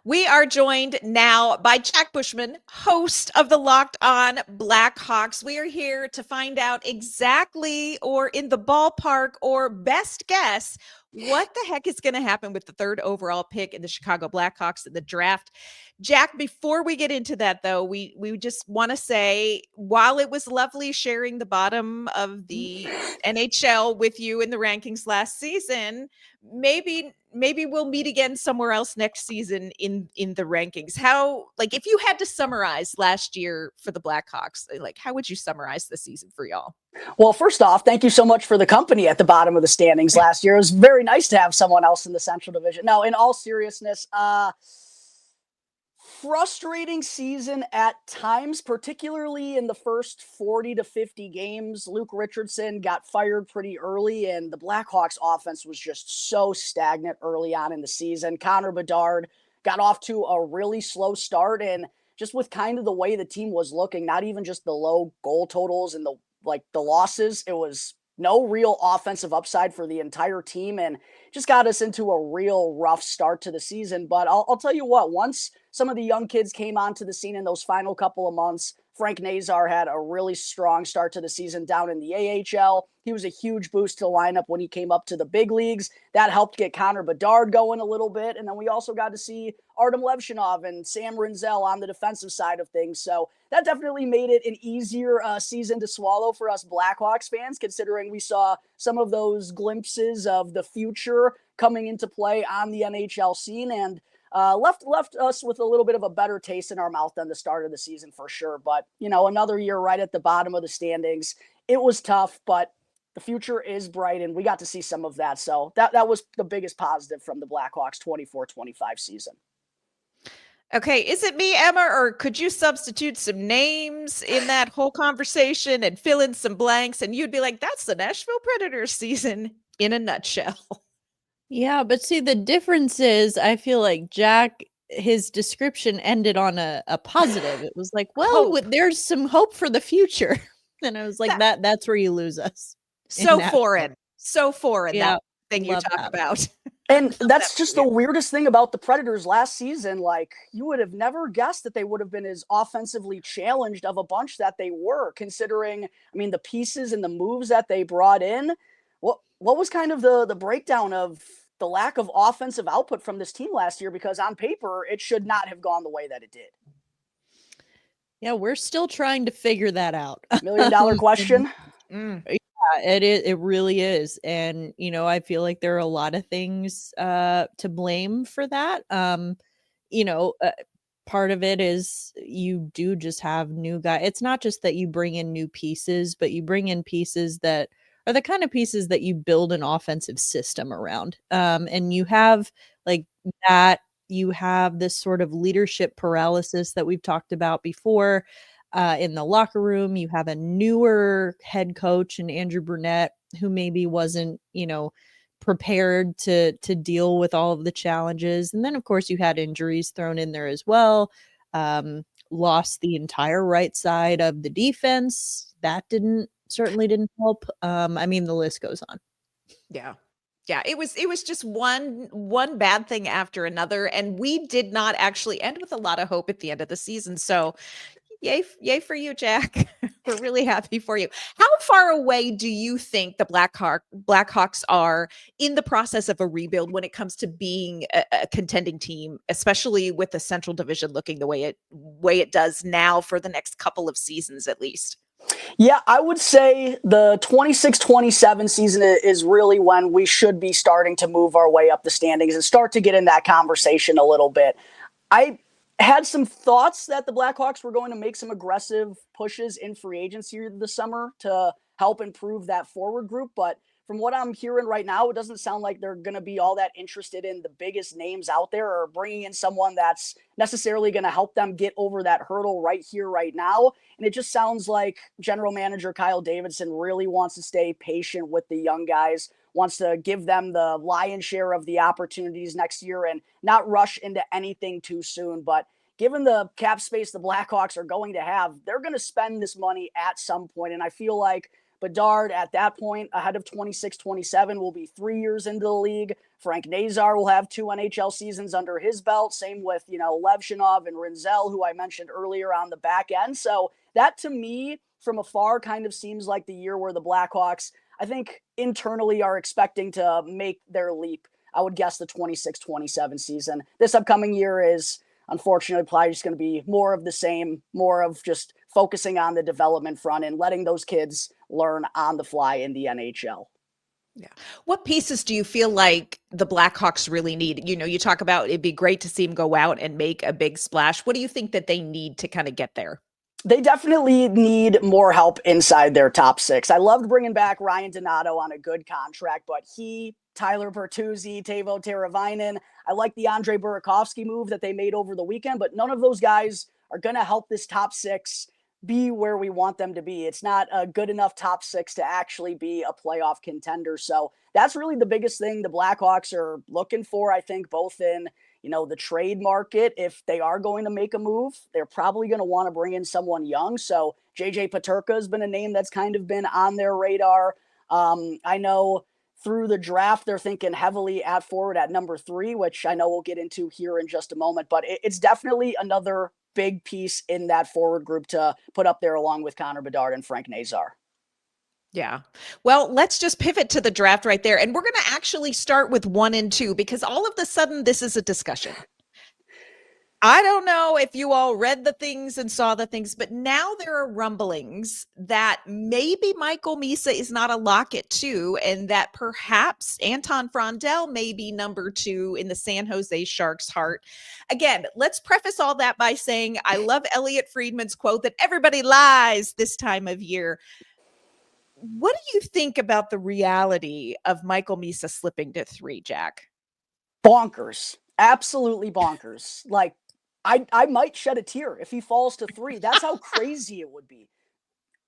We are joined now by Jack Bushman, host of the Locked On Blackhawks. We are here to find out exactly, or in the ballpark, or best guess, what the heck is going to happen with the third overall pick in the Chicago Blackhawks in the draft. Jack, before we get into that, though, we just want to say, while it was lovely sharing the bottom of the NHL with you in the rankings last season, maybe we'll meet again somewhere else next season in the rankings. How, like, if you had to summarize last year for the Blackhawks, like, how would you summarize the season for y'all? Well, first off, thank you so much for the company at the bottom of the standings last year. It was very nice to have someone else in the Central Division. No, in all seriousness, frustrating season at times, particularly in the first 40 to 50 games. Luke Richardson got fired pretty early, and the Blackhawks offense was just so stagnant early on in the season. Connor Bedard got off to a really slow start, and just with kind of the way the team was looking, not even just the low goal totals and the losses, it was no real offensive upside for the entire team, and just got us into a real rough start to the season. But I'll tell you what, once some of the young kids came onto the scene in those final couple of months, Frank Nazar had a really strong start to the season down in the AHL. He was a huge boost to the lineup when he came up to the big leagues. That helped get Connor Bedard going a little bit. And then we also got to see Artem Levshinov and Sam Rinzel on the defensive side of things. So that definitely made it an easier season to swallow for us Blackhawks fans, considering we saw some of those glimpses of the future coming into play on the NHL scene, and left us with a little bit of a better taste in our mouth than the start of the season for sure. But, you know, another year right at the bottom of the standings. It was tough, but the future is bright, and we got to see some of that. So that was the biggest positive from the Blackhawks 24-25 season. Okay, is it me, Emma, or could you substitute some names in that whole conversation and fill in some blanks, and you'd be like, that's the Nashville Predators season in a nutshell? Yeah, but see, the difference is I feel like Jack, his description ended on a positive. It was like, well, there's some hope for the future. And I was like, that's where you lose us. So foreign. Yeah, that thing you talk about. And that's just the weirdest thing about the Predators last season. Like, you would have never guessed that they would have been as offensively challenged of a bunch that they were, considering, I mean, the pieces and the moves that they brought in. What was kind of the breakdown of the lack of offensive output from this team last year? Because on paper, it should not have gone the way that it did. Yeah, we're still trying to figure that out. $1 million question. Yeah, it really is. And, you know, I feel like there are a lot of things to blame for that. Part of it is you do just have new guys. It's not just that you bring in new pieces, but you bring in pieces that are the kind of pieces that you build an offensive system around. And you have like that, you have this sort of leadership paralysis that we've talked about before in the locker room. You have a newer head coach in Andrew Brunette who maybe wasn't, prepared to deal with all of the challenges. And then, of course, you had injuries thrown in there as well. Lost the entire right side of the defense. That certainly didn't help. I mean, the list goes on. Yeah. It was just one bad thing after another, and we did not actually end with a lot of hope at the end of the season. So yay for you, Jack. We're really happy for you. How far away do you think the Blackhawks are in the process of a rebuild when it comes to being a contending team, especially with the Central Division looking the way it does now for the next couple of seasons at least? Yeah, I would say the 26-27 season is really when we should be starting to move our way up the standings and start to get in that conversation a little bit. I had some thoughts that the Blackhawks were going to make some aggressive pushes in free agency this summer to help improve that forward group, but from what I'm hearing right now, it doesn't sound like they're going to be all that interested in the biggest names out there or bringing in someone that's necessarily going to help them get over that hurdle right here, right now. And it just sounds like general manager Kyle Davidson really wants to stay patient with the young guys, wants to give them the lion's share of the opportunities next year and not rush into anything too soon. But given the cap space the Blackhawks are going to have, they're going to spend this money at some point. And I feel like Bedard at that point, ahead of 26-27, will be 3 years into the league. Frank Nazar will have 2 NHL seasons under his belt. Same with, Levshinov and Rinzel, who I mentioned earlier on the back end. So that, to me, from afar, kind of seems like the year where the Blackhawks, I think, internally are expecting to make their leap. I would guess the 26-27 season. This upcoming year is, unfortunately, probably just going to be more of the same, more of just focusing on the development front and letting those kids learn on the fly in the NHL. Yeah. What pieces do you feel like the Blackhawks really need? You talk about it'd be great to see them go out and make a big splash. What do you think that they need to kind of get there? They definitely need more help inside their top 6. I loved bringing back Ryan Donato on a good contract, but Tyler Bertuzzi, Teuvo Teravainen, I like the Andre Burakovsky move that they made over the weekend, but none of those guys are going to help this top 6 be where we want them to be. It's not a good enough top 6 to actually be a playoff contender. So that's really the biggest thing the Blackhawks are looking for, I think, both in the trade market. If they are going to make a move, they're probably going to want to bring in someone young. So JJ Peterka has been a name that's kind of been on their radar. I know through the draft, they're thinking heavily at forward at number 3, which I know we'll get into here in just a moment, but it's definitely another big piece in that forward group to put up there along with Connor Bedard and Frank Nazar. Yeah. Well, let's just pivot to the draft right there. And we're going to actually start with 1 and 2 because all of a sudden this is a discussion. I don't know if you all read the things and saw the things, but now there are rumblings that maybe Michael Misa is not a lock at 2 and that perhaps Anton Frondell may be number 2 in the San Jose Sharks' heart. Again, let's preface all that by saying I love Elliot Friedman's quote that everybody lies this time of year. What do you think about the reality of Michael Misa slipping to 3, Jack? Bonkers. Absolutely bonkers. Like, I might shed a tear if he falls to 3. That's how crazy it would be.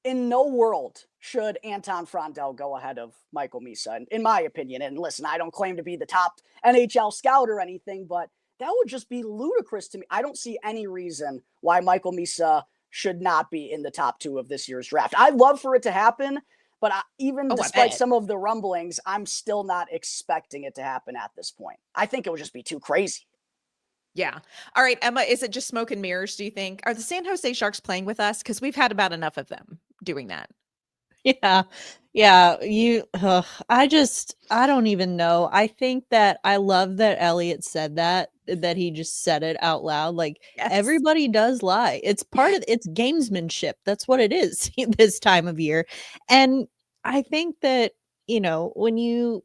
In no world should Anton Frondell go ahead of Michael Misa, in my opinion. And listen, I don't claim to be the top NHL scout or anything, but that would just be ludicrous to me. I don't see any reason why Michael Misa should not be in the top 2 of this year's draft. I'd love for it to happen, but despite some of the rumblings, I'm still not expecting it to happen at this point. I think it would just be too crazy. Yeah. All right, Emma, is it just smoke and mirrors, do you think? Are the San Jose Sharks playing with us? Because we've had about enough of them doing that. Yeah. Yeah. I don't even know. I think that I love that Elliot said that he just said it out loud. Like, Yes. Everybody does lie. It's it's gamesmanship. That's what it is this time of year. And I think that, when you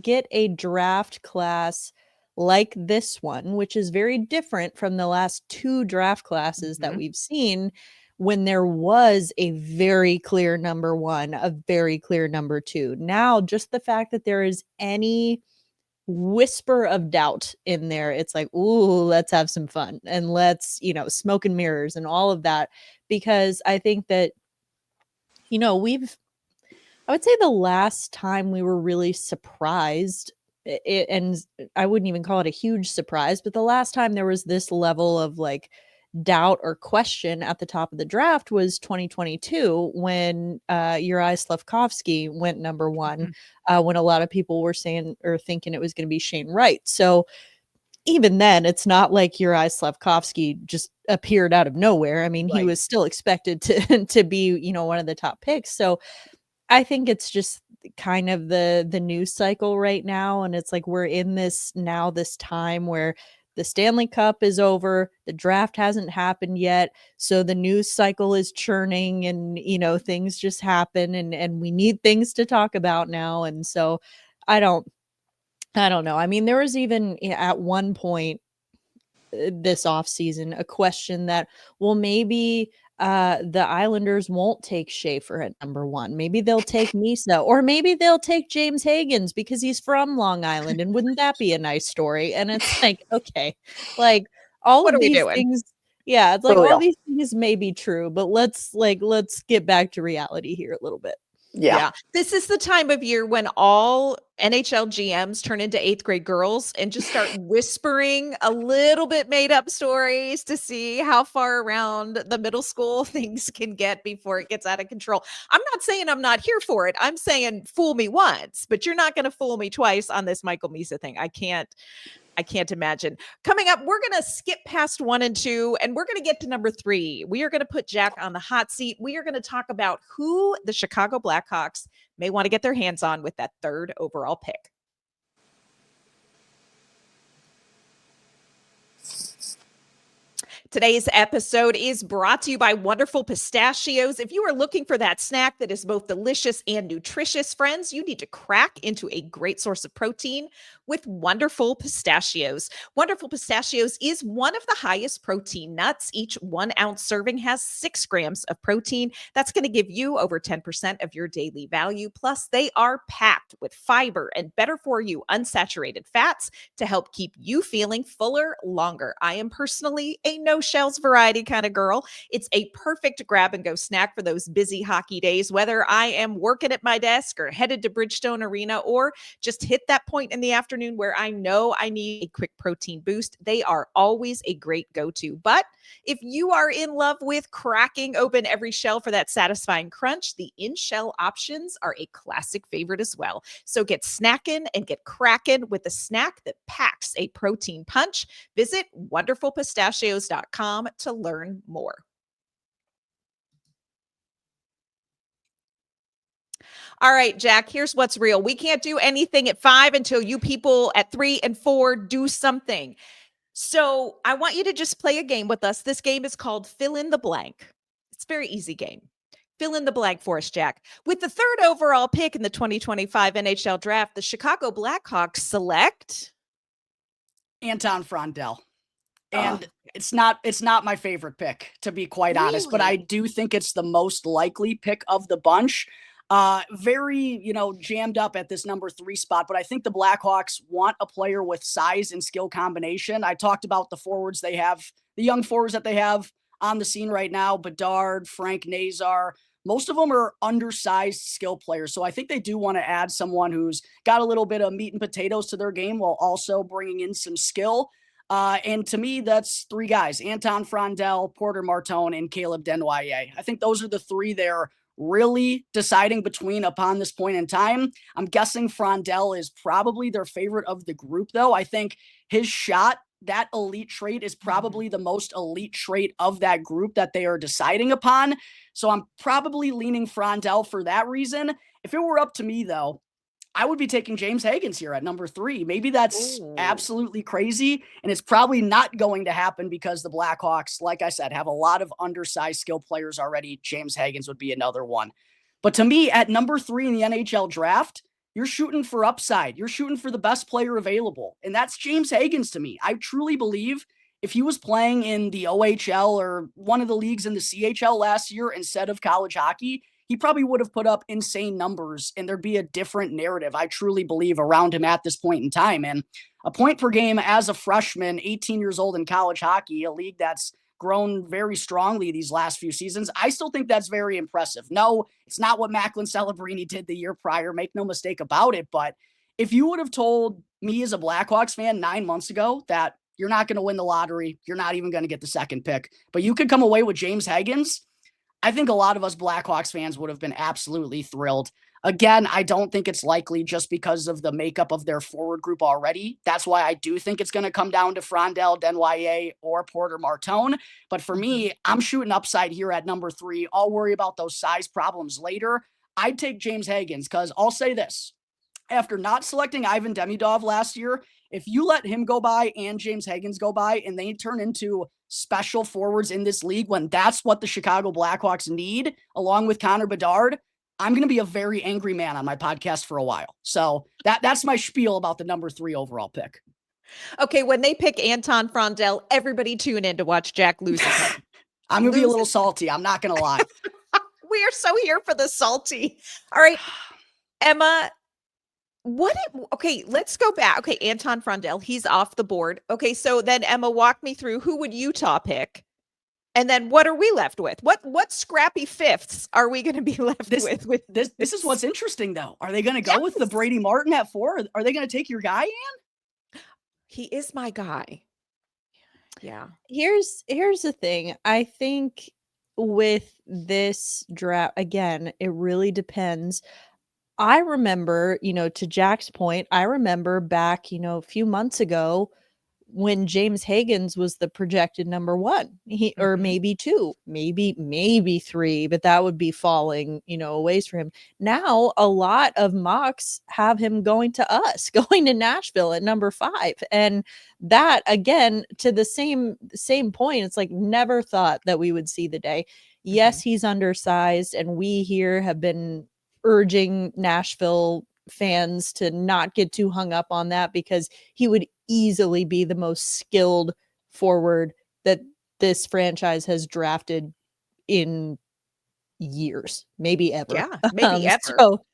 get a draft class like this one, which is very different from the last 2 draft classes that we've seen, when there was a very clear number 1, a very clear number 2. Now, just the fact that there is any whisper of doubt in there, it's like, ooh, let's have some fun and let's, smoke and mirrors and all of that. Because I think that, I would say the last time we were really surprised, and I wouldn't even call it a huge surprise, but the last time there was this level of like doubt or question at the top of the draft was 2022 when Uri Slafkovsky went number 1, when a lot of people were saying or thinking it was going to be Shane Wright. So even then, it's not like Uri Slafkovsky just appeared out of nowhere. I mean, he was still expected to be, one of the top picks. So I think it's just kind of the news cycle right now. And it's like we're in this time where the Stanley Cup is over, the draft hasn't happened yet. So the news cycle is churning and, things just happen and we need things to talk about now. And so I don't know. I mean, there was even at one point this offseason a question that, well, maybe the Islanders won't take Schaefer at number 1. Maybe they'll take Misa, or maybe they'll take James Higgins because he's from Long Island. And wouldn't that be a nice story? And it's like, okay, like all of these things. Yeah, it's like all these things may be true, but let's get back to reality here a little bit. Yeah. This is the time of year when all NHL GMs turn into 8th grade girls and just start whispering a little bit made up stories to see how far around the middle school things can get before it gets out of control. I'm not saying I'm not here for it. I'm saying fool me once, but you're not going to fool me twice on this Michael Misa thing. I can't imagine. Coming up, we're going to skip past 1 and 2, and we're going to get to number 3. We are going to put Jack on the hot seat. We are going to talk about who the Chicago Blackhawks may want to get their hands on with that 3rd overall pick. Today's episode is brought to you by Wonderful Pistachios. If you are looking for that snack that is both delicious and nutritious, friends, you need to crack into a great source of protein with Wonderful Pistachios. Wonderful Pistachios is one of the highest protein nuts. Each 1 ounce serving has 6 grams of protein. That's going to give you over 10% of your daily value. Plus, they are packed with fiber and better for you unsaturated fats to help keep you feeling fuller longer. I am personally a no shells variety kind of girl. It's a perfect grab and go snack for those busy hockey days, whether I am working at my desk or headed to Bridgestone Arena or just hit that point in the afternoon where I know I need a quick protein boost. They are always a great go-to. But if you are in love with cracking open every shell for that satisfying crunch, the in-shell options are a classic favorite as well. So get snackin' and get crackin' with a snack that packs a protein punch. Visit wonderfulpistachios.com to learn more. All right, Jack, here's what's real. We can't do anything at 5 until you people at 3 and 4 do something. So I want you to just play a game with us. This game is called Fill in the Blank. It's a very easy game. Fill in the blank for us, Jack. With the 3rd overall pick in the 2025 NHL Draft, the Chicago Blackhawks select Anton Frondell. And it's not my favorite pick, to be quite honest, but I do think it's the most likely pick of the bunch. Very, jammed up at this number 3 spot, but I think the Blackhawks want a player with size and skill combination. I talked about the forwards they have, the young forwards that they have on the scene right now, Bedard, Frank Nazar. Most of them are undersized skill players. So I think they do want to add someone who's got a little bit of meat and potatoes to their game while also bringing in some skill. And to me, that's 3 guys, Anton Frondell, Porter Martone, and Caleb Desnoyers. I think those are the 3 they're really deciding between upon this point in time. I'm guessing Frondell is probably their favorite of the group, though. I think his shot, that elite trait, is probably the most elite trait of that group that they are deciding upon. So I'm probably leaning Frondell for that reason. If it were up to me, though, I would be taking James Higgins here at number 3. Maybe that's absolutely crazy, and it's probably not going to happen because the Blackhawks, like I said, have a lot of undersized skill players already. James Higgins would be another one. But to me, at number 3 in the NHL Draft, you're shooting for upside. You're shooting for the best player available, and that's James Higgins to me. I truly believe if he was playing in the OHL or one of the leagues in the CHL last year instead of college hockey, he probably would have put up insane numbers and there'd be a different narrative, I truly believe, around him at this point in time. And a point per game as a freshman, 18 years old in college hockey, a league that's grown very strongly these last few seasons, I still think that's very impressive. No, it's not what Macklin Celebrini did the year prior, make no mistake about it. But if you would have told me as a Blackhawks fan 9 months ago that you're not going to win the lottery, you're not even going to get the 2nd pick, but you could come away with James Higgins, I think a lot of us Blackhawks fans would have been absolutely thrilled. Again, I don't think it's likely just because of the makeup of their forward group already. That's why I do think it's going to come down to Frondell, Desnoyers, or Porter Martone. But for me, I'm shooting upside here at number 3. I'll worry about those size problems later. I'd take James Higgins because I'll say this. After not selecting Ivan Demidov last year, if you let him go by and James Higgins go by and they turn into special forwards in this league when that's what the Chicago Blackhawks need, along with Connor Bedard, I'm going to be a very angry man on my podcast for a while. So that's my spiel about the number 3 overall pick. Okay, when they pick Anton Frondell, everybody tune in to watch Jack lose his head. I'm going to be a little salty. I'm not going to lie. We are so here for the salty. All right, Emma, let's go back. Okay, Anton Frondell, he's off the board. Okay, so then Emma, walk me through, who would Utah pick? And then what are we left with? What scrappy fifths are we going to be left with? This is what's interesting, though. Are they going to go with the Brady Martin at 4? Are they going to take your guy, Ann? He is my guy. Yeah. Here's the thing. I think with this draft, again, it really depends. I remember, to Jack's point, I remember back, a few months ago when James Higgins was the projected number 1, or maybe 2, maybe 3, but that would be falling, a ways for him. Now, a lot of mocks have him going to us, going to Nashville at number 5. And that, again, to the same point, it's like never thought that we would see the day. Yes, he's undersized, and we here have been urging Nashville fans to not get too hung up on that, because he would easily be the most skilled forward that this franchise has drafted in years, maybe ever. Yeah, maybe ever. So,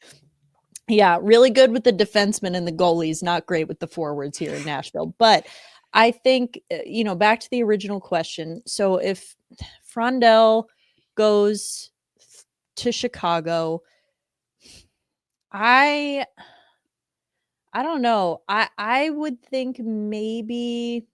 yeah, really good with the defensemen and the goalies, not great with the forwards here in Nashville. But I think, back to the original question. So if Frondell goes to Chicago, I don't know. I would think maybe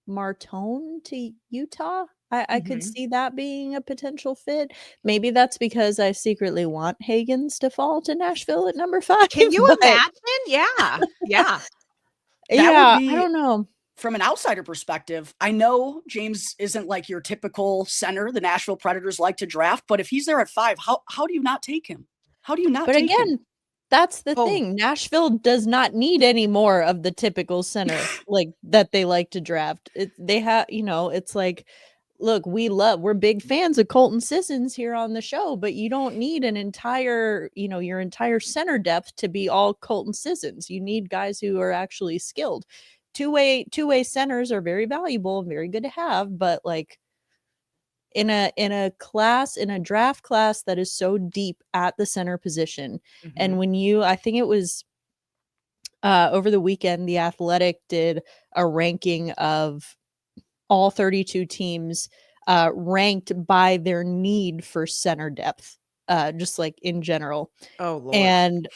Martone to Utah. I could see that being a potential fit. Maybe that's because I secretly want Higgins to fall to Nashville at number 5. Can you imagine? Yeah. Yeah. That would be, I don't know. From an outsider perspective, I know James isn't like your typical center the Nashville Predators like to draft, but if he's there at 5, how do you not take him? How do you not take him? That's the thing. Nashville does not need any more of the typical center like that they like to draft. They have, it's like, look, we're big fans of Colton Sissons here on the show, but you don't need an entire, your entire center depth to be all Colton Sissons. You need guys who are actually skilled. Two-way centers are very valuable and very good to have, but like in a draft class that is so deep at the center position. And when I think it was over the weekend, The Athletic did a ranking of all 32 teams ranked by their need for center depth, just like in general. Oh, Lord. And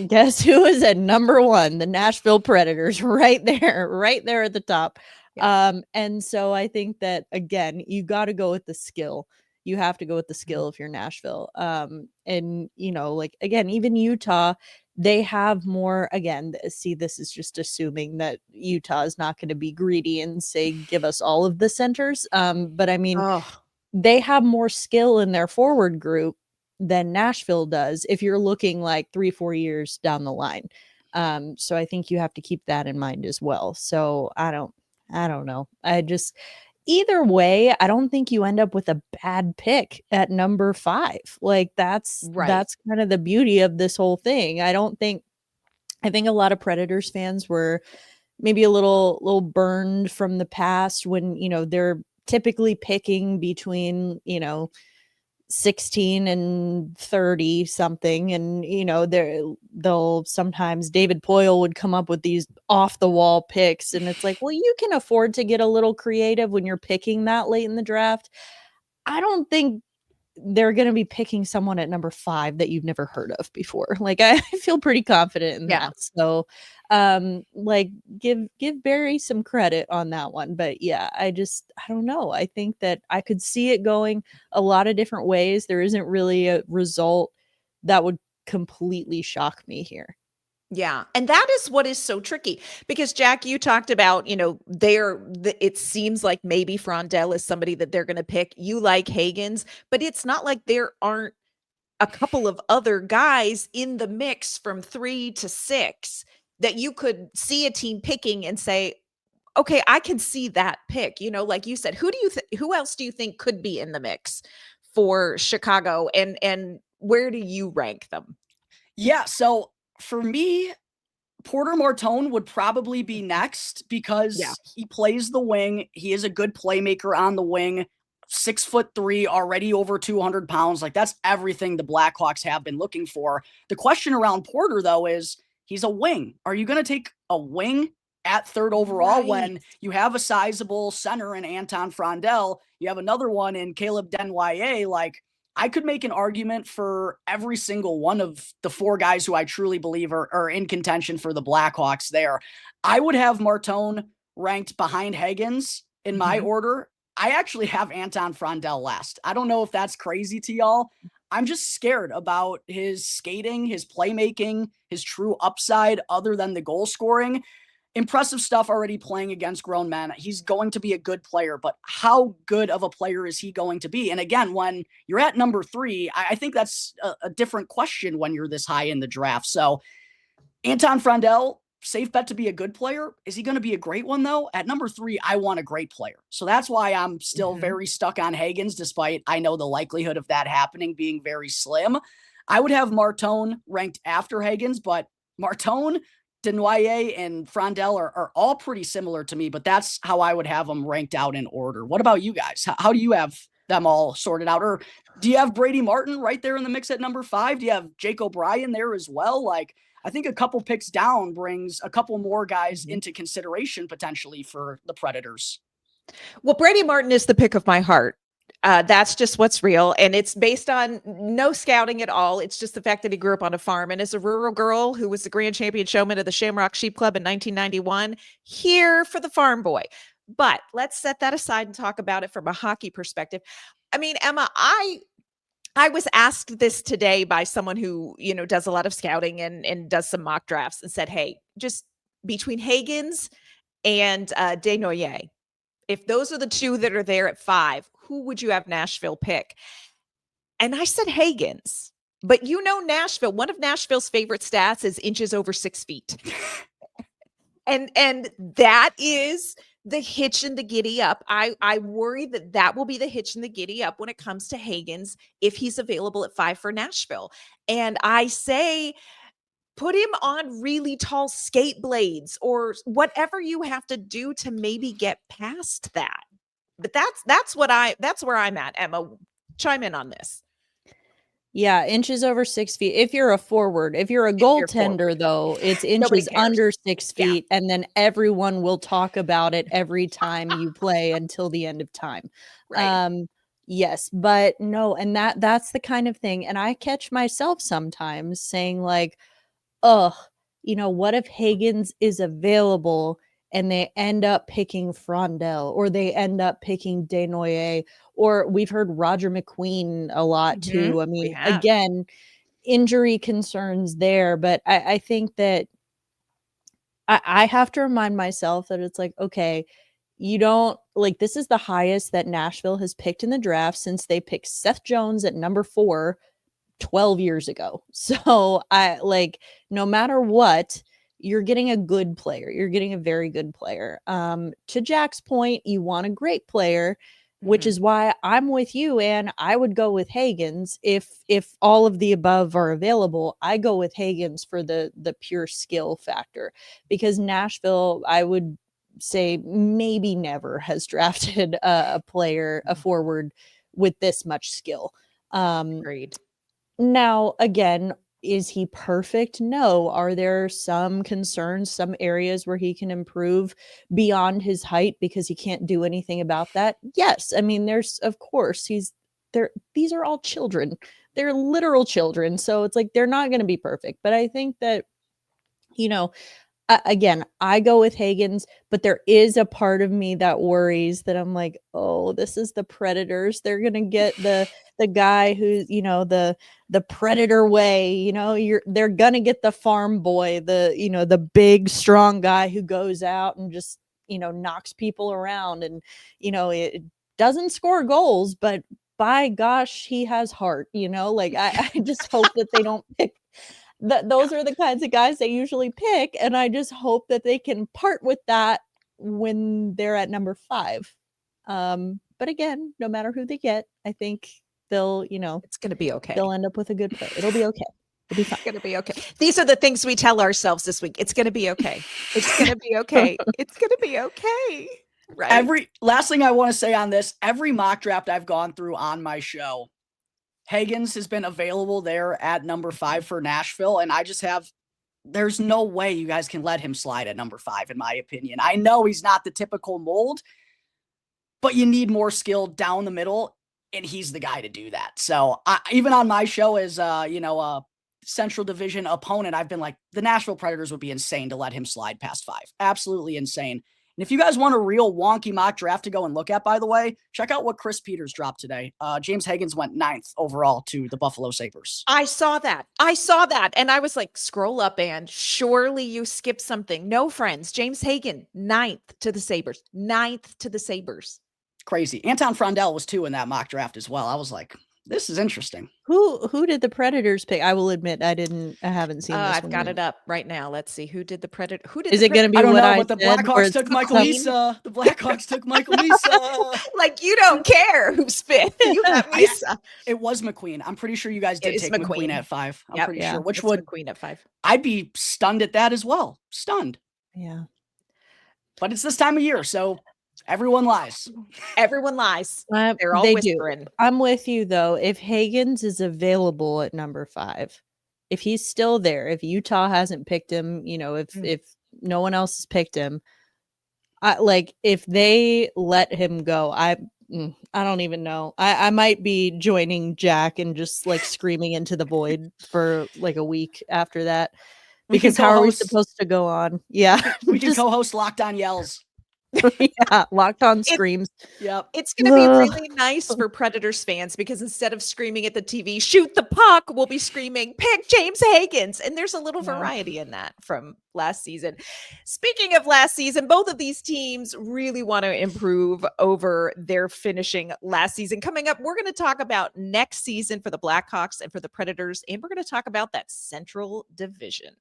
guess who is at number 1? The Nashville Predators, right there at the top. Yeah. And so I think that, again, you got to go with the skill. You have to go with the skill if you're Nashville. And, like, again, even Utah, they have more. Again, see, this is just assuming that Utah is not going to be greedy and say, give us all of the centers. But I mean, they have more skill in their forward group than Nashville does if you're looking like 3-4 years down the line. So I think you have to keep that in mind as well. So I don't know. Either way, I don't think you end up with a bad pick at number 5. Like that's kind of the beauty of this whole thing. I think a lot of Predators fans were maybe a little burned from the past when, they're typically picking between, 16 and 30 something. And, they'll sometimes David Poyle would come up with these off the wall picks. And it's like, well, you can afford to get a little creative when you're picking that late in the draft. I don't think they're going to be picking someone at number 5 that you've never heard of before. Like, I feel pretty confident in that. So, give Barry some credit on that one. But yeah, I don't know. I think that I could see it going a lot of different ways. There isn't really a result that would completely shock me here. Yeah. And that is what is so tricky because Jack, you talked about, it seems like maybe Frondell is somebody that they're going to pick. You like Higgins, but it's not like there aren't a couple of other guys in the mix from 3 to 6 that you could see a team picking and say, okay, I can see that pick, like you said, who else do you think could be in the mix for Chicago and where do you rank them? Yeah. So for me, Porter Martone would probably be next because he plays the wing. He is a good playmaker on the wing. 6'3", already over 200 pounds. Like that's everything the Blackhawks have been looking for. The question around Porter though is he's a wing. Are you going to take a wing at third overall Right. when you have a sizable center in Anton Frondel. You have another one in Caleb Denye. Like, I could make an argument for every single one of the four guys who I truly believe are in contention for the Blackhawks there. I would have Martone ranked behind Higgins in my order. I actually have Anton Frondel last. I don't know if that's crazy to y'all. I'm just scared about his skating, his playmaking, his true upside other than the goal scoring. Impressive stuff already playing against grown men. He's going to be a good player, but how good of a player is he going to be? And again, when you're at number 3, I think that's a different question when you're this high in the draft. So Anton Frondel, safe bet to be a good player. Is he going to be a great one, though? At number 3, I want a great player. So that's why I'm still very stuck on Higgins, despite I know the likelihood of that happening being very slim. I would have Martone ranked after Higgins, but Martone, Denye, and Frondel are all pretty similar to me, but that's how I would have them ranked out in order. What about you guys? How do you have them all sorted out? Or do you have Brady Martin right there in the mix at number 5? Do you have Jake O'Brien there as well? Like, I think a couple picks down brings a couple more guys into consideration potentially for the Predators. Well, Brady Martin is the pick of my heart. That's just what's real. And it's based on no scouting at all. It's just the fact that he grew up on a farm. And as a rural girl who was the grand champion showman of the Shamrock Sheep Club in 1991, here for the farm boy. But let's set that aside and talk about it from a hockey perspective. I mean, Emma, I was asked this today by someone who, does a lot of scouting and does some mock drafts and said, hey, just between Higgins and Desnoyers, if those are the two that are there at 5, who would you have Nashville pick? And I said Higgins. But Nashville, one of Nashville's favorite stats is inches over 6 feet. and that is the hitch and the giddy up. I worry that will be the hitch and the giddy up when it comes to Higgins if he's available at 5 for Nashville. And I say, put him on really tall skate blades or whatever you have to do to maybe get past that. But that's where I'm at. Emma, chime in on this. Yeah, inches over 6 feet. If you're a forward, if you're a goaltender, though, it's inches under 6 feet, and then everyone will talk about it every time you play until the end of time. Right. Yes, but no, and that's the kind of thing. And I catch myself sometimes saying like, "Ugh, what if Higgins is available?" And they end up picking Frondel, or they end up picking Desnoyers, or we've heard Roger McQueen a lot too. I mean, again, injury concerns there, but I think that I have to remind myself that it's like, okay, you don't like, this is the highest that Nashville has picked in the draft since they picked Seth Jones at number 4 12 years ago. So I like, no matter what, you're getting a good player. You're getting a very good player. To Jack's point, you want a great player, which is why I'm with you. And I would go with Higgins if all of the above are available. I go with Higgins for the pure skill factor, because Nashville, I would say, maybe never has drafted a player, a forward with this much skill. Agreed. Now, again, is he perfect? No. Are there some concerns, some areas where he can improve beyond his height because he can't do anything about that? Yes. I mean, of course, these are all children. They're literal children. So it's like, they're not going to be perfect. But I think that, again, I go with Higgins, but there is a part of me that worries that I'm like, oh, this is the Predators. They're going to get the guy who's, the Predator way, they're going to get the farm boy, the big, strong guy who goes out and just, knocks people around and, it doesn't score goals, but by gosh, he has heart, like I just hope that they don't pick those are the kinds of guys they usually pick. And I just hope that they can part with that when they're at number 5. But again, no matter who they get, I think they'll, it's going to be okay. They'll end up with a good player. It'll be okay. It'll be fine. It's going to be okay. These are the things we tell ourselves this week. It's going to be okay. It's going to be okay. It's going to be okay. Right. Last thing I want to say on this, every mock draft I've gone through on my show, Higgins has been available there at number 5 for Nashville. And I just have there's no way you guys can let him slide at number 5, in my opinion. I know he's not the typical mold, but you need more skill down the middle, and he's the guy to do that. So even on my show as, a Central Division opponent, I've been like, the Nashville Predators would be insane to let him slide past 5. Absolutely insane. And if you guys want a real wonky mock draft to go and look at, by the way, check out what Chris Peters dropped today. James Higgins went 9th overall to the Buffalo Sabres. I saw that. And I was like, scroll up, and surely you skipped something. No, friends. James Hagan, 9th to the Sabres. 9th to the Sabres. Crazy. Anton Frondell was 2 in that mock draft as well. I was like, this is interesting. Who did the Predators pick? I will admit I haven't seen this. I've got it up right now. Let's see. Who did the Predator? Is it going to be I don't what know, I but the said, Blackhawks took Michael Misa. The Blackhawks took Michael Misa. Like, you don't care who's 5th. You got Misa. It was McQueen. I'm pretty sure you guys did take McQueen at 5. I'm pretty sure. Which would McQueen at 5. I'd be stunned at that as well. Stunned. Yeah. But it's this time of year, so everyone lies. Everyone lies. They're all whispering. I'm with you, though. If Higgins is available at number 5, if he's still there, if Utah hasn't picked him, if no one else has picked him, if they let him go, I don't even know. I might be joining Jack and just like screaming into the void for like a week after that. Because how are we supposed to go on? Yeah. We can co-host Locked On Yells. Yeah, Locked On Screams. Yep. It's going to be really nice for Predators fans, because instead of screaming at the TV, shoot the puck, we'll be screaming, pick James Higgins. And there's a little variety in that from last season. Speaking of last season, both of these teams really want to improve over their finishing last season. Coming up, we're going to talk about next season for the Blackhawks and for the Predators, and we're going to talk about that Central Division.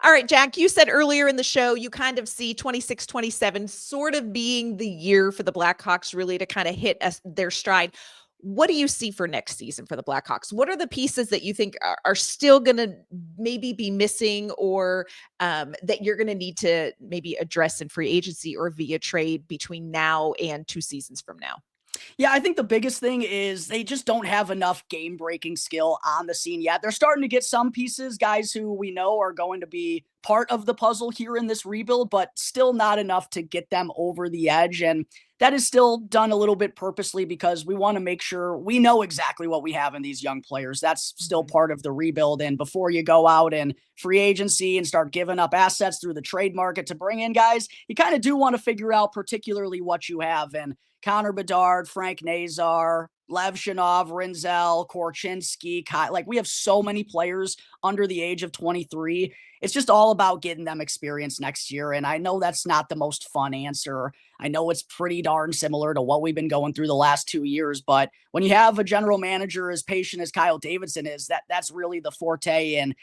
All right, Jack, you said earlier in the show, you kind of see 26-27 sort of being the year for the Blackhawks really to kind of hit their stride. What do you see for next season for the Blackhawks? What are the pieces that you think are still going to maybe be missing, or that you're going to need to maybe address in free agency or via trade between now and 2 seasons from now? Yeah, I think the biggest thing is they just don't have enough game-breaking skill on the scene yet. They're starting to get some pieces, guys who we know are going to be part of the puzzle here in this rebuild, but still not enough to get them over the edge. And that is still done a little bit purposely because we want to make sure we know exactly what we have in these young players. That's still part of the rebuild. And before you go out and free agency and start giving up assets through the trade market to bring in guys, you kind of do want to figure out particularly what you have. And Connor Bedard, Frank Nazar, Lev Shinov, Rinzel, Korchinski, like we have so many players under the age of 23. It's just all about getting them experience next year. And I know that's not the most fun answer. I know it's pretty darn similar to what we've been going through the last 2 years. But when you have a general manager as patient as Kyle Davidson is, that's really the forte. And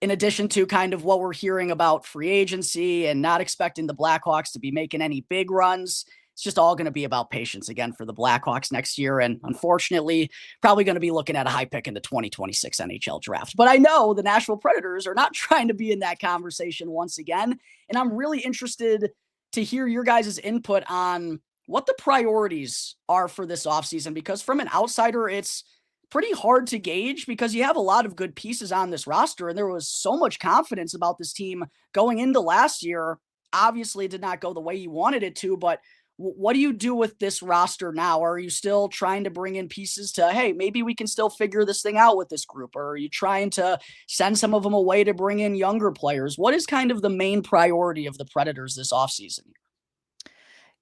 in addition to kind of what we're hearing about free agency and not expecting the Blackhawks to be making any big runs, it's just all going to be about patience again for the Blackhawks next year. And unfortunately, probably going to be looking at a high pick in the 2026 NHL draft. But I know the Nashville Predators are not trying to be in that conversation once again. And I'm really interested to hear your guys' input on what the priorities are for this offseason, because from an outsider, it's pretty hard to gauge because you have a lot of good pieces on this roster. And there was so much confidence about this team going into last year. Obviously, it did not go the way you wanted it to, but what do you do with this roster now? Are you still trying to bring in pieces to, hey, maybe we can still figure this thing out with this group? Or are you trying to send some of them away to bring in younger players? What is kind of the main priority of the Predators this offseason?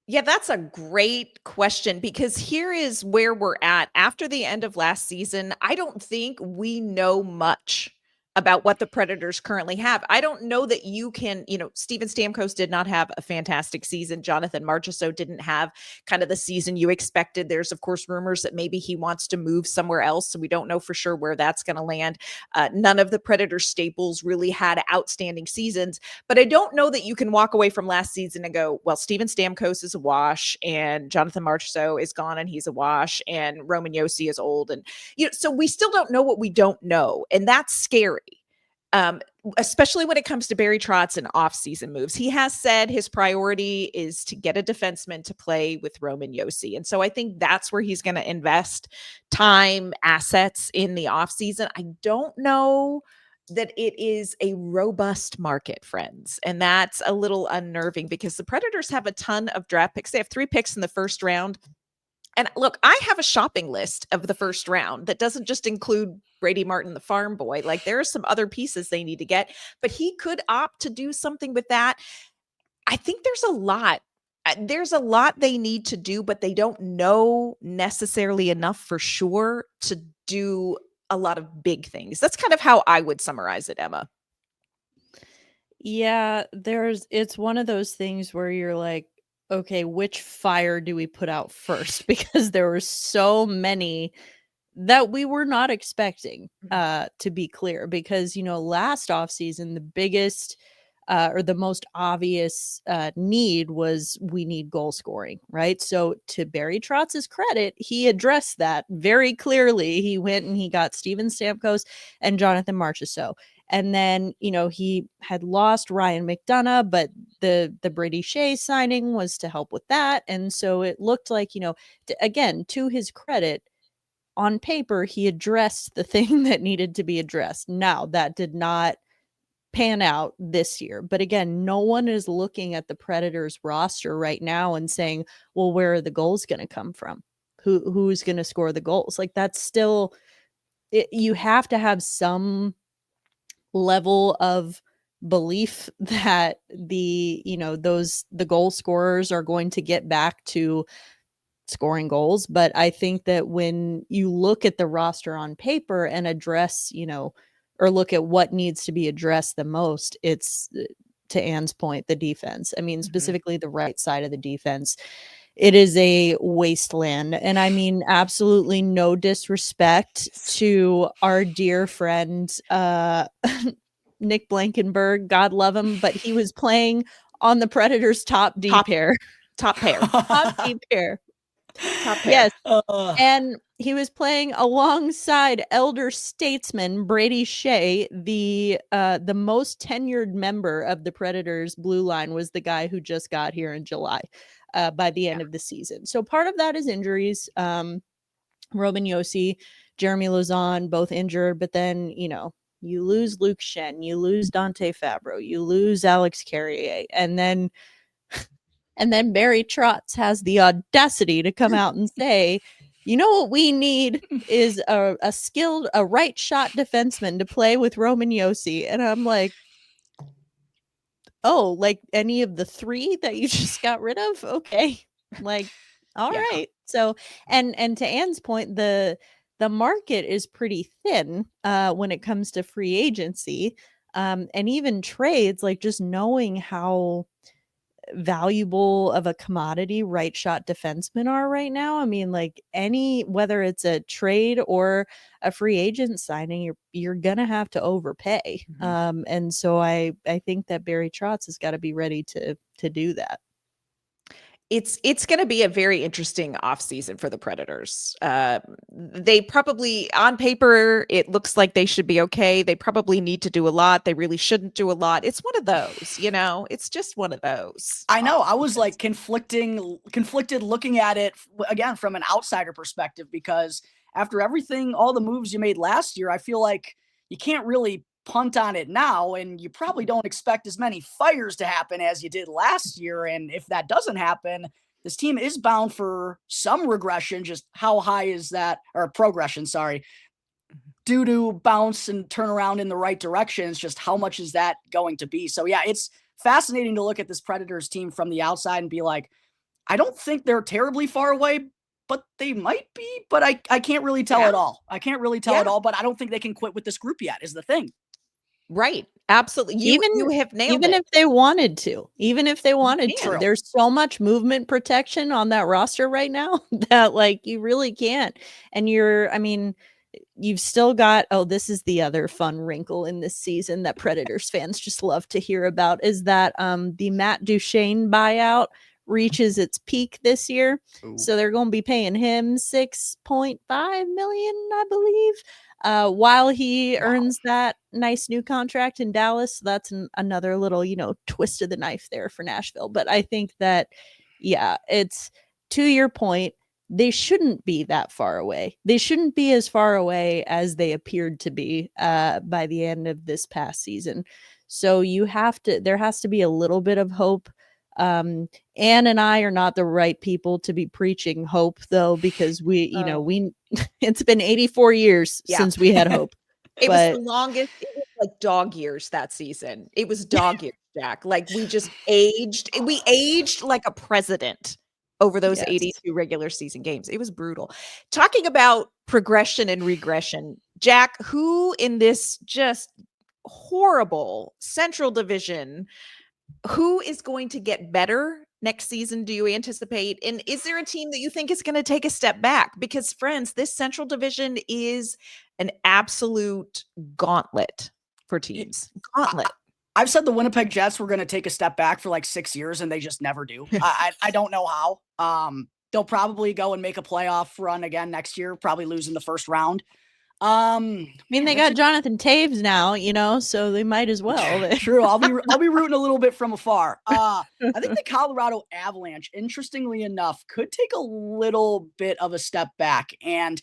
Yeah, that's a great question, because here is where we're at. After the end of last season, I don't think we know much about what the Predators currently have. I don't know that you can, Steven Stamkos did not have a fantastic season. Jonathan Marchessault didn't have kind of the season you expected. There's, of course, rumors that maybe he wants to move somewhere else, so we don't know for sure where that's going to land. None of the Predators staples really had outstanding seasons, but I don't know that you can walk away from last season and go, well, Steven Stamkos is a wash, and Jonathan Marchessault is gone and he's a wash, and Roman Josi is old. And, so we still don't know what we don't know, and that's scary. especially when it comes to Barry Trotz and off-season moves. He has said his priority is to get a defenseman to play with Roman Josi. And so I think that's where he's going to invest time, assets in the off-season. I don't know that it is a robust market, friends. And that's a little unnerving because the Predators have a ton of draft picks. They have 3 picks in the first round. And look, I have a shopping list of the first round that doesn't just include Brady Martin, the farm boy. Like there are some other pieces they need to get, but he could opt to do something with that. I think there's a lot. There's a lot they need to do, but they don't know necessarily enough for sure to do a lot of big things. That's kind of how I would summarize it, Emma. Yeah, it's one of those things where you're like, okay, which fire do we put out first? Because there were so many that we were not expecting, to be clear. Because, last offseason, the biggest or the most obvious need was we need goal scoring, right? So to Barry Trotz's credit, he addressed that very clearly. He went and he got Steven Stamkos and Jonathan Marchessault. And then, he had lost Ryan McDonough, but the Brady Shea signing was to help with that. And so it looked like, again, to his credit, on paper, he addressed the thing that needed to be addressed. Now, that did not pan out this year. But again, no one is looking at the Predators roster right now and saying, well, where are the goals going to come from? Who's going to score the goals? Like that's still, you have to have some level of belief that the goal scorers are going to get back to scoring goals. But I think that when you look at the roster on paper and address, or look at what needs to be addressed the most, it's, to Anne's point, the defense. I mean, specifically the right side of the defense. It is a wasteland. And I mean, absolutely no disrespect to our dear friend, Nick Blankenberg, God love him, but he was playing on the Predators top D pair. Top pair. Top D pair. Top pair. Yes. And he was playing alongside elder statesman Brady Shea, the most tenured member of the Predators blue line was the guy who just got here in July by the end of the season. So part of that is injuries. Roman Josi, Jeremy Lauzon, both injured, but then, you lose Luke Shen, you lose Dante Fabro, you lose Alex Carrier, and then Barry Trotz has the audacity to come out and say, you know what we need is a right shot defenseman to play with Roman Josi. And I'm like, oh, like any of the 3 that you just got rid of? Okay. Like, all right. So, and to Anne's point, the market is pretty thin when it comes to free agency. And even trades, like just knowing how valuable of a commodity right shot defensemen are right now. I mean, like whether it's a trade or a free agent signing, you're gonna have to overpay. And so I think that Barry Trotz has got to be ready to do that. It's going to be a very interesting offseason for the Predators. They probably, on paper, it looks like they should be okay. They probably need to do a lot. They really shouldn't do a lot. It's one of those, it's just one of those. I know. I was like conflicted looking at it again from an outsider perspective, because after everything, all the moves you made last year, I feel like you can't really punt on it now, and you probably don't expect as many fires to happen as you did last year. And if that doesn't happen, this team is bound for some regression. Just how high is that, or progression, sorry, due to bounce and turn around in the right direction. It's just how much is that going to be? So yeah, it's fascinating to look at this Predators team from the outside and be like, I don't think they're terribly far away, but they might be, but I can't really tell at all. I can't really tell at all, but I don't think they can quit with this group yet is the thing. Right. Absolutely. You have nailed it. Even if they wanted to, there's so much movement protection on that roster right now that like you really can't. And you've still got, this is the other fun wrinkle in this season that Predators fans just love to hear about, is that the Matt Duchene buyout reaches its peak this year. Ooh. So they're going to be paying him $6.5 million, I believe. while he earns that nice new contract in Dallas. That's another little, twist of the knife there for Nashville. But I think that, yeah, it's to your point. They shouldn't be that far away. They shouldn't be as far away as they appeared to be by the end of this past season. So there has to be a little bit of hope. Anne and I are not the right people to be preaching hope, though, because it's been 84 years since we had hope. It was the longest. It was like dog years that season. It was dog years, Jack. Like we just aged. We aged like a president over those 82 regular season games. It was brutal. Talking about progression and regression, Jack, who in this just horrible Central Division, who is going to get better next season, do you anticipate? And is there a team that you think is going to take a step back? Because, friends, this Central Division is an absolute gauntlet for teams. Gauntlet. I've said the Winnipeg Jets were going to take a step back for like 6 years, and they just never do. I don't know how. They'll probably go and make a playoff run again next year, probably lose in the first round. They got Jonathan Taves now, so they might as well. True. I'll be rooting a little bit from afar. I think the Colorado Avalanche, interestingly enough, could take a little bit of a step back, and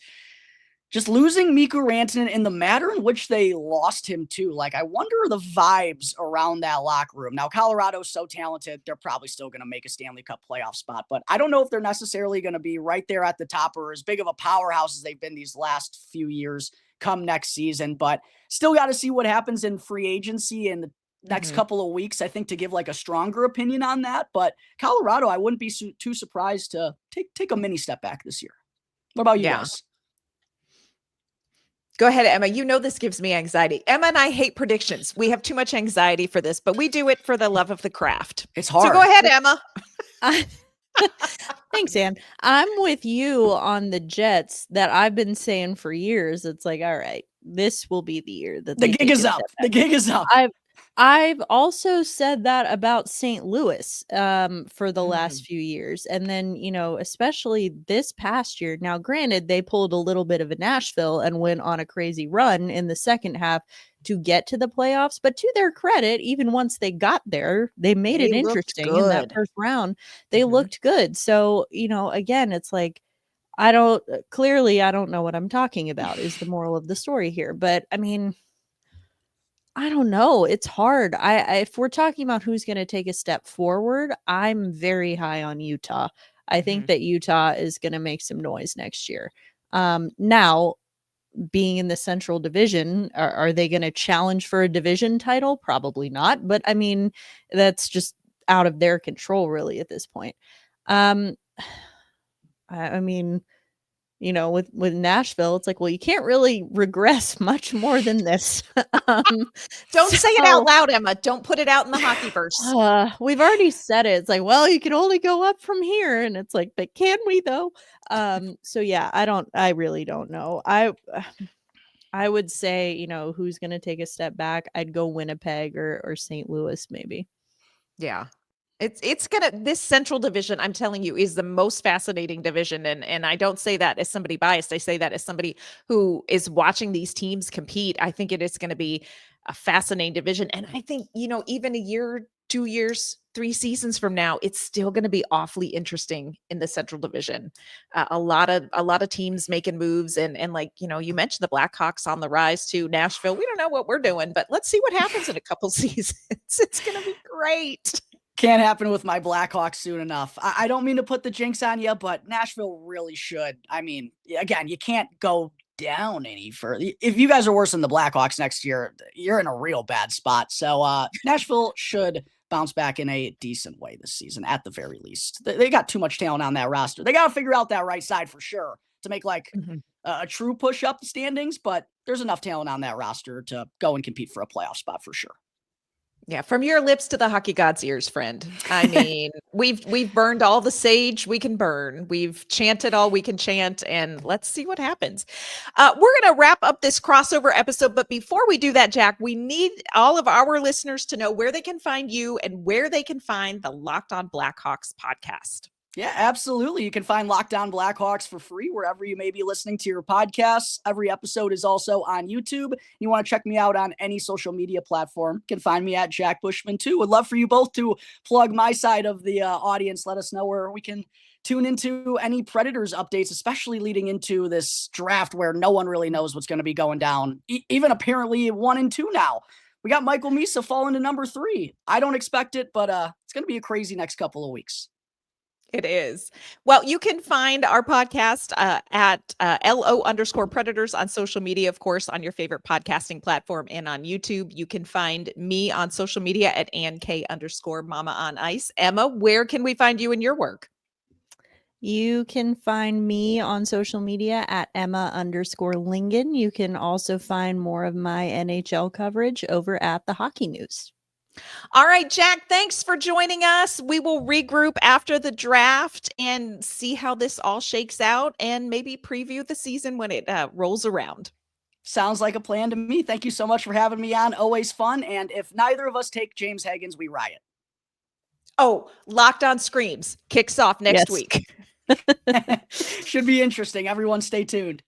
just losing Mikko Rantanen in the manner in which they lost him too. Like, I wonder the vibes around that locker room. Now, Colorado's so talented, they're probably still going to make a Stanley Cup playoff spot, but I don't know if they're necessarily going to be right there at the top or as big of a powerhouse as they've been these last few years come next season, but still got to see what happens in free agency in the next couple of weeks, I think, to give like a stronger opinion on that. But Colorado, I wouldn't be too surprised to take a mini step back this year. What about you guys? Go ahead, Emma. This gives me anxiety. Emma and I hate predictions. We have too much anxiety for this, but we do it for the love of the craft. It's hard. So go ahead, Emma. Thanks, Ann. I'm with you on the Jets that I've been saying for years. It's like, all right, this will be the year that the gig is up. The gig is up. I've also said that about St. Louis for the last few years. And then, especially this past year. Now, granted, they pulled a little bit of a Nashville and went on a crazy run in the second half to get to the playoffs. But to their credit, even once they got there, they made it interesting in that first round. They looked good. So, again, it's like, I don't know what I'm talking about is the moral of the story here. But I don't know. It's hard. If we're talking about who's going to take a step forward, I'm very high on Utah. I think that Utah is going to make some noise next year. Now, being in the Central Division, are they going to challenge for a division title? Probably not. But that's just out of their control, really, at this point. With Nashville, it's like, well, you can't really regress much more than this. Don't say it out loud, Emma. Don't put it out in the hockeyverse. We've already said it. It's like, well, you can only go up from here. And it's like, but can we though? So yeah, I really don't know. I would say, who's going to take a step back? I'd go Winnipeg or St. Louis, maybe. Yeah. This Central Division, I'm telling you, is the most fascinating division. And I don't say that as somebody biased. I say that as somebody who is watching these teams compete. I think it is going to be a fascinating division. And I think, even a year, 2 years, 3 seasons from now, it's still going to be awfully interesting in the Central Division. A lot of teams making moves. And like, you mentioned the Blackhawks on the rise to Nashville. We don't know what we're doing, but let's see what happens in a couple seasons. It's going to be great. Can't happen with my Blackhawks soon enough. I don't mean to put the jinx on you, but Nashville really should. Again, you can't go down any further. If you guys are worse than the Blackhawks next year, you're in a real bad spot. So Nashville should bounce back in a decent way this season, at the very least. They got too much talent on that roster. They got to figure out that right side for sure to make a true push up the standings, but there's enough talent on that roster to go and compete for a playoff spot for sure. Yeah, from your lips to the hockey god's ears, friend. We've burned all the sage we can burn. We've chanted all we can chant, and let's see what happens. We're going to wrap up this crossover episode, but before we do that, Jack, we need all of our listeners to know where they can find you and where they can find the Locked On Blackhawks podcast. Yeah, absolutely. You can find Locked On Blackhawks for free wherever you may be listening to your podcasts. Every episode is also on YouTube. You want to check me out on any social media platform, you can find me at Jack Bushman too. Would love for you both to plug my side of the audience. Let us know where we can tune into any Predators updates, especially leading into this draft where no one really knows what's going to be going down. Even apparently 1 and 2 now. We got Michael Misa falling to number 3. I don't expect it, but it's going to be a crazy next couple of weeks. It is. Well, you can find our podcast at LO_Predators on social media, of course, on your favorite podcasting platform and on YouTube. You can find me on social media at AnnK_Mama on Ice. Emma, where can we find you in your work? You can find me on social media at Emma_Lingan. You can also find more of my NHL coverage over at the Hockey News. All right, Jack, thanks for joining us. We will regroup after the draft and see how this all shakes out and maybe preview the season when it rolls around. Sounds like a plan to me. Thank you so much for having me on. Always fun. And if neither of us take James Higgins, we riot. Oh, Locked On Screams kicks off next week. Should be interesting. Everyone stay tuned.